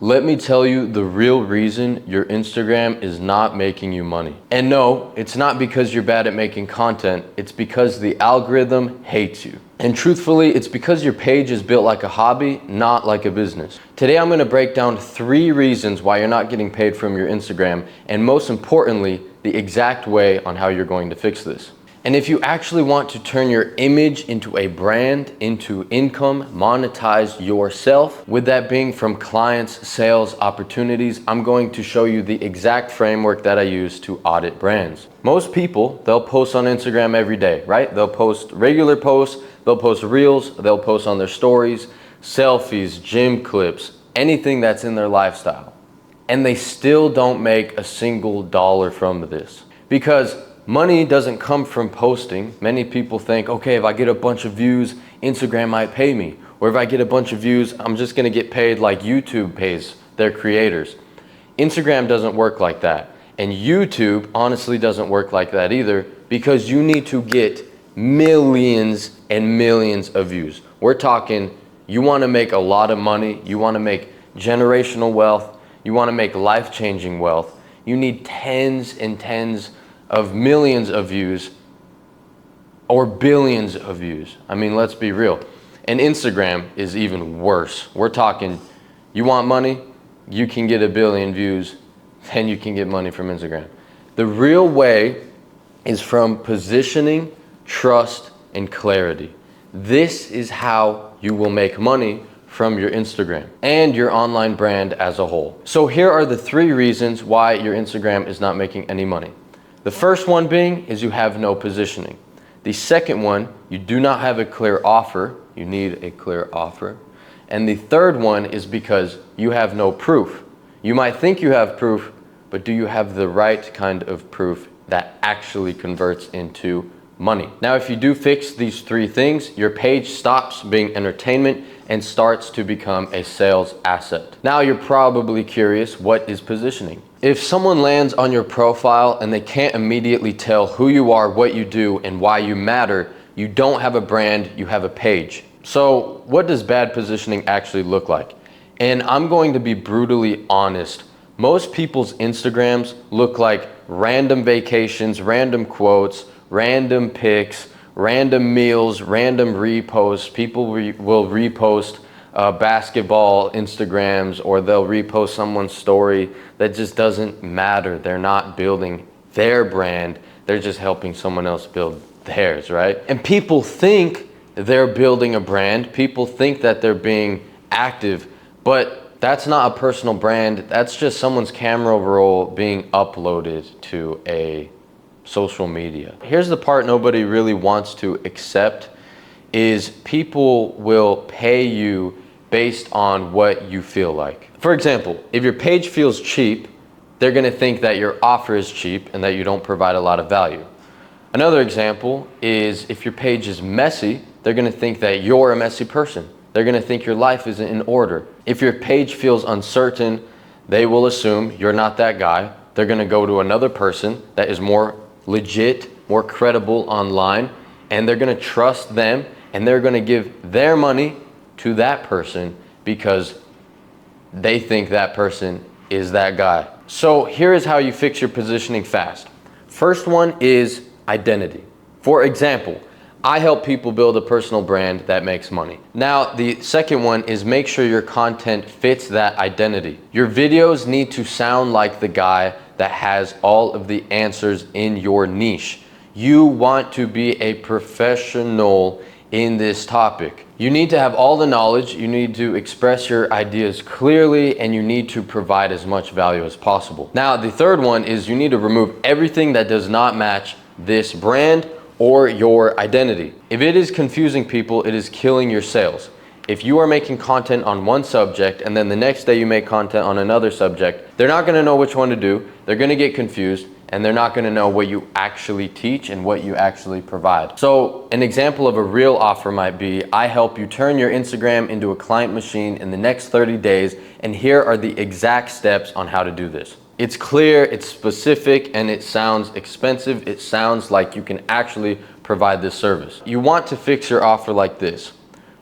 Let me tell you the real reason your Instagram is not making you money. And no, it's not because you're bad at making content, it's because the algorithm hates you. And truthfully, it's because your page is built like a hobby, not like a business. Today I'm gonna break down 3 reasons why you're not getting paid from your Instagram, and most importantly, the exact way on how you're going to fix this. And if you actually want to turn your image into a brand, into income, monetize yourself, with that being from clients, sales, opportunities, I'm going to show you the exact framework that I use to audit brands. Most people, they'll post on Instagram every day, right? They'll post regular posts, they'll post reels, they'll post on their stories, selfies, gym clips, anything that's in their lifestyle. And they still don't make a single dollar from this. Because money doesn't come from posting. Many people think, okay, if I get a bunch of views, Instagram might pay me. Or if I get a bunch of views, I'm just gonna get paid like YouTube pays their creators. Instagram doesn't work like that. And YouTube honestly doesn't work like that either, because you need to get millions and millions of views. We're talking, you wanna make a lot of money, you wanna make generational wealth, you wanna make life-changing wealth, you need tens and tens of millions of views or billions of views. I mean, let's be real. And Instagram is even worse. We're talking, you want money, you can get 1 billion views, then you can get money from Instagram. The real way is from positioning, trust, and clarity. This is how you will make money from your Instagram and your online brand as a whole. So here are the 3 reasons why your Instagram is not making any money. The first one being is you have no positioning. The second one, you do not have a clear offer. You need a clear offer. And the third one is because you have no proof. You might think you have proof, but do you have the right kind of proof that actually converts into money? Now, if you do fix these 3 things, your page stops being entertainment and starts to become a sales asset. Now, you're probably curious, what is positioning? If someone lands on your profile and they can't immediately tell who you are, what you do, and why you matter, you don't have a brand, you have a page. So what does bad positioning actually look like? And I'm going to be brutally honest. Most people's Instagrams look like random vacations, random quotes, random pics, random meals, random reposts. People will repost basketball Instagrams, or they'll repost someone's story that just doesn't matter. They're not building their brand, they're just helping someone else build theirs, right? And people think they're building a brand, people think that they're being active, but that's not a personal brand. That's just someone's camera roll being uploaded to a social media. Here's the part nobody really wants to accept, is people will pay you based on what you feel like. For example, if your page feels cheap, they're gonna think that your offer is cheap and that you don't provide a lot of value. Another example is if your page is messy, they're gonna think that you're a messy person. They're gonna think your life isn't in order. If your page feels uncertain, they will assume you're not that guy. They're gonna go to another person that is more legit, more credible online, and they're gonna trust them, and they're gonna give their money to that person because they think that person is that guy. So here is how you fix your positioning fast. First one is identity. For example, I help people build a personal brand that makes money. Now, the second one is make sure your content fits that identity. Your videos need to sound like the guy that has all of the answers in your niche. You want to be a professional in this topic. You need to have all the knowledge, you need to express your ideas clearly, and you need to provide as much value as possible. Now, the third one is you need to remove everything that does not match this brand or your identity. If it is confusing people, it is killing your sales. If you are making content on one subject and then the next day you make content on another subject, they're not gonna know which one to do, they're gonna get confused, and they're not gonna know what you actually teach and what you actually provide. So an example of a real offer might be, I help you turn your Instagram into a client machine in the next 30 days, and here are the exact steps on how to do this. It's clear, it's specific, and it sounds expensive. It sounds like you can actually provide this service. You want to fix your offer like this: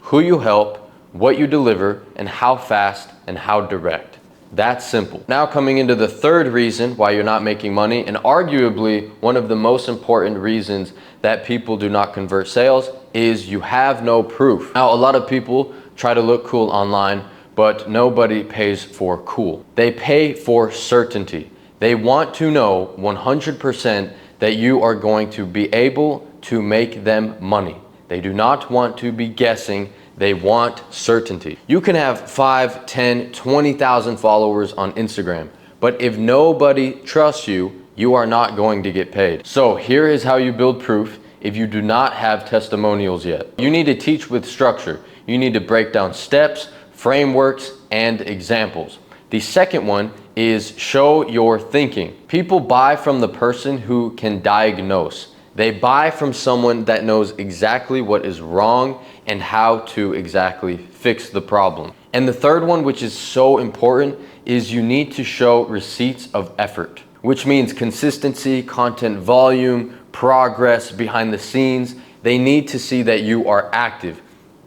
who you help, what you deliver, and how fast and how direct. That's simple. Now coming into the third reason why you're not making money, and arguably one of the most important reasons that people do not convert sales, is you have no proof. Now a lot of people try to look cool online, but nobody pays for cool. They pay for certainty. They want to know 100% that you are going to be able to make them money. They do not want to be guessing. They want certainty. You can have 5, 10, 20,000 followers on Instagram, but if nobody trusts you, you are not going to get paid. So here is how you build proof if you do not have testimonials yet. You need to teach with structure. You need to break down steps, frameworks, and examples. The second one is show your thinking. People buy from the person who can diagnose. They buy from someone that knows exactly what is wrong and how to exactly fix the problem. And the third one, which is so important, is you need to show receipts of effort, which means consistency, content volume, progress behind the scenes. They need to see that you are active.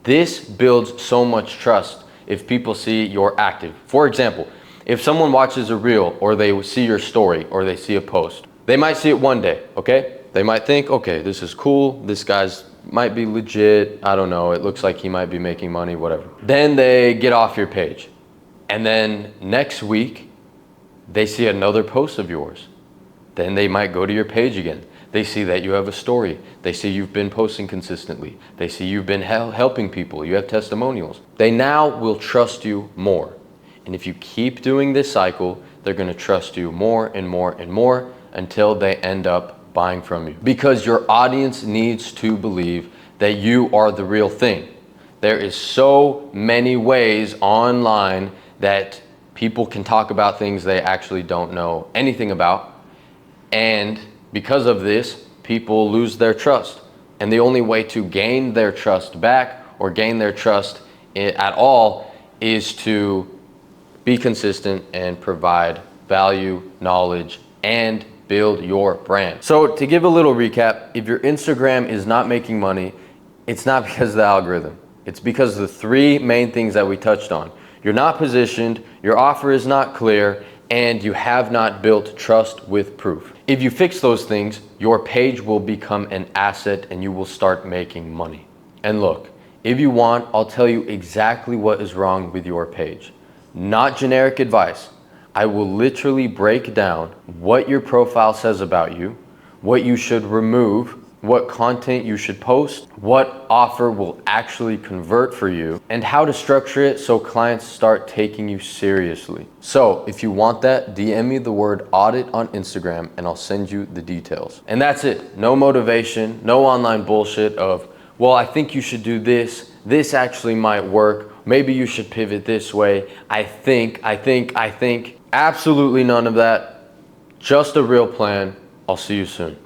This builds so much trust if people see you're active. For example, if someone watches a reel or they see your story or they see a post, they might see it one day, okay? They might think, okay, this is cool. This guy's might be legit. I don't know. It looks like he might be making money, whatever. Then they get off your page. And then next week, they see another post of yours. Then they might go to your page again. They see that you have a story. They see you've been posting consistently. They see you've been helping people. You have testimonials. They now will trust you more. And if you keep doing this cycle, they're going to trust you more and more and more until they end up buying from you, because your audience needs to believe that you are the real thing. There is so many ways online that people can talk about things they actually don't know anything about, and because of this, people lose their trust. And the only way to gain their trust back or gain their trust at all is to be consistent and provide value, knowledge, and build your brand. So to give a little recap, if your Instagram is not making money, it's not because of the algorithm. It's because of the three main things that we touched on. You're not positioned, your offer is not clear, and you have not built trust with proof. If you fix those things, your page will become an asset and you will start making money. And look, if you want, I'll tell you exactly what is wrong with your page. Not generic advice. I will literally break down what your profile says about you, what you should remove, what content you should post, what offer will actually convert for you, and how to structure it so clients start taking you seriously. So if you want that, DM me the word audit on Instagram and I'll send you the details. And that's it. No motivation, no online bullshit of, well, I think you should do this. This actually might work. Maybe you should pivot this way. I think. Absolutely none of that. Just a real plan. I'll see you soon.